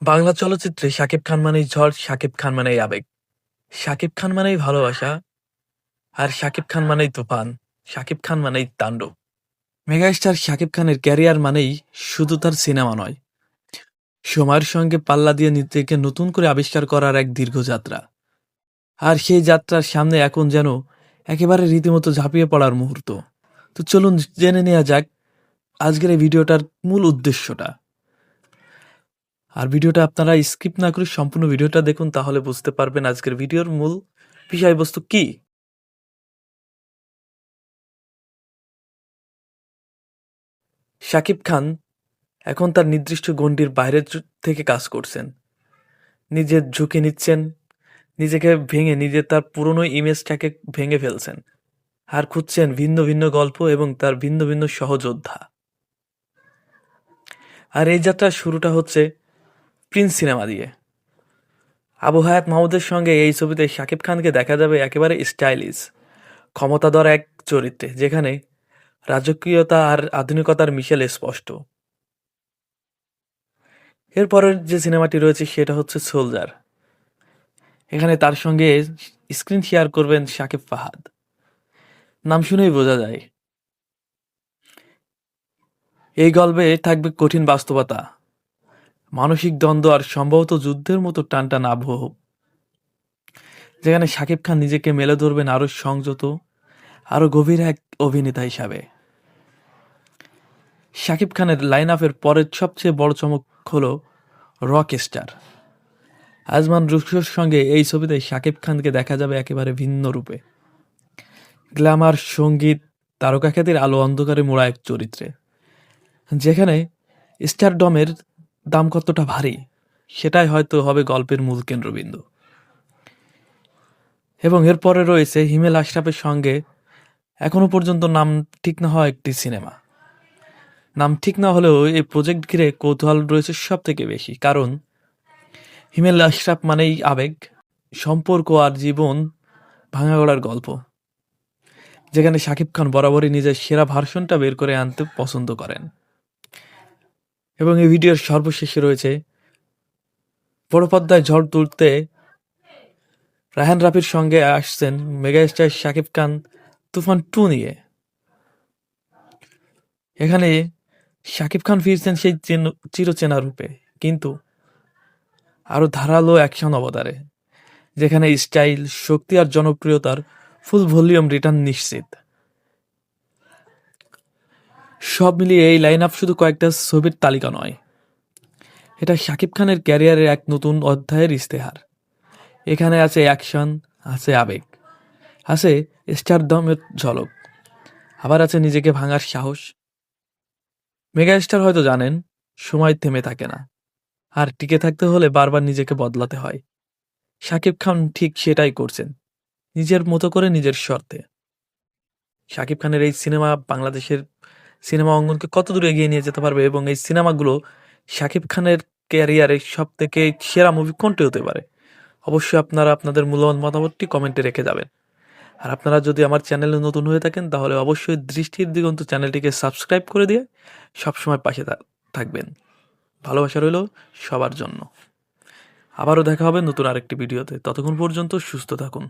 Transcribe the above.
বাংলা চলচ্চিত্রে শাকিব খান মানেই ঝড়, শাকিব খান মানেই আবেগ, শাকিব খান মানেই ভালোবাসা, আর শাকিব খান মানেই তুফান, শাকিব খান মানেই তাণ্ডব। মেগাস্টার শাকিব খানের ক্যারিয়ার মানেই শুধু তার সিনেমা নয়, সময়ের সঙ্গে পাল্লা দিয়ে নিজেকে নতুন করে আবিষ্কার করার এক দীর্ঘ যাত্রা। আর সেই যাত্রার সামনে এখন যেন একেবারে রীতিমতো ঝাঁপিয়ে পড়ার মুহূর্ত। তো চলুন জেনে নেওয়া যাক আজকের এই ভিডিওটার মূল উদ্দেশ্যটা। আর ভিডিওটা আপনারা স্কিপ না করে সম্পূর্ণ ভিডিওটা দেখুন, তাহলে বুঝতে পারবেন আজকের ভিডিওর মূল বিষয়বস্তু কি। শাকিব খান এখন তার নির্দিষ্ট গণ্ডির বাইরে থেকে কাজ করছেন, নিজের ঝুঁকি নিচ্ছেন, নিজেকে ভেঙে তার পুরনো ইমেজটাকে ভেঙে ফেলছেন, আর খুঁজছেন ভিন্ন ভিন্ন গল্প এবং তার ভিন্ন ভিন্ন সহযোদ্ধা। আর এই যাত্রার শুরুটা হচ্ছে প্রিন্স সিনেমা দিয়ে। আবু হায়াত মাহমুদের সঙ্গে এই ছবিতে শাকিব খানকে দেখা যাবে একেবারে স্টাইলিশ, ক্ষমতাধর এক চরিত্রে, যেখানে রাজকীয়তা আর আধুনিকতার মিশেল স্পষ্ট। এরপরের যে সিনেমাটি রয়েছে সেটা হচ্ছে সোলজার। এখানে তার সঙ্গে স্ক্রিন শেয়ার করবেন শাকিব ফাহাদ। নাম শুনেই বোঝা যায় এই গল্পে থাকবে কঠিন বাস্তবতা, মানসিক দ্বন্দ্ব আর সম্ভবত যুদ্ধের মতো টানটান আবহ, যেখানে শাকিব খান নিজেকে মেলে ধরবেন আরো সংযত, আরো গভীর এক অভিনেতা হিসাবে। শাকিব খানের লাইন আপের পরের সবচেয়ে বড় চমক হলো রক স্টার আজমান রুশোর সঙ্গে এই ছবিতে শাকিব খানকে দেখা যাবে একেবারে ভিন্ন রূপে। গ্ল্যামার, সঙ্গীত, তারকাখ্যাতির আলো অন্ধকারে মোড়া এক চরিত্রে, যেখানে স্টারডমের দাম কতটা ভারী সেটাই হয়তো হবে গল্পের মূল কেন্দ্রবিন্দু। এবং এরপরে রয়েছে হিমেল আশরাফের সঙ্গে এখনো পর্যন্ত নাম ঠিক না হওয়া একটি সিনেমা। নাম ঠিক না হলেও এই প্রজেক্ট ঘিরে কৌতূহল রয়েছে সব থেকে বেশি, কারণ হিমেল আশরাফ মানেই আবেগ, সম্পর্ক আর জীবন ভাঙা গড়ার গল্প, যেখানে শাকিব খান বরাবরই নিজের সেরা ভার্সনটা বের করে আনতে পছন্দ করেন। এবং এই ভিডিওর সর্বশেষে রয়েছে বড় পর্দায় ঝড় তুলতে রায়হান রাফির সঙ্গে আসছেন মেগাস্টার শাকিব খান তুফান 2 নিয়ে। এখানে শাকিব খান ফিরছেন সেই চিরচেনা রূপে, কিন্তু আরো ধারালো অ্যাকশন অবতারে, যেখানে স্টাইল, শক্তি আর জনপ্রিয়তার ফুল ভলিউম রিটার্ন নিশ্চিত। সব মিলিয়ে এই লাইন আপ শুধু কয়েকটা ছবির তালিকা নয়, এটা শাকিব খানের ক্যারিয়ারের এক নতুন অধ্যায়ের ইস্তেহার। এখানে আছে অ্যাকশন, আছে আবেগ, আছে স্টারডমের ঝলক, আবার আছে নিজেকে ভাঙার সাহস। মেগাস্টার হয়তো জানেন সময় থেমে থাকে না, আর টিকে থাকতে হলে বারবার নিজেকে বদলাতে হয়। শাকিব খান ঠিক সেটাই করছেন, নিজের মতো করে, নিজের শর্তে। শাকিব খানের এই সিনেমা বাংলাদেশের সিনেমা অঙ্গনকে কত দূর এগিয়ে নিয়ে যেতে পারবে, এবং এই সিনেমাগুলো শাকিব খানের ক্যারিয়ারে সব থেকে সেরা মুভি কোনটি হতে পারে, অবশ্যই আপনারা আপনাদের মূল্যবান মতামতটি কমেন্টে রেখে যাবেন। আর আপনারা যদি আমার চ্যানেলে নতুন হয়ে থাকেন তাহলে অবশ্যই দৃষ্টির দিগন্ত চ্যানেলটিকে সাবস্ক্রাইব করে দিয়ে সবসময় পাশে থাকবেন। ভালোবাসা রইল সবার জন্য। আবারও দেখা হবে নতুন আরেকটি ভিডিওতে, ততক্ষণ পর্যন্ত সুস্থ থাকুন।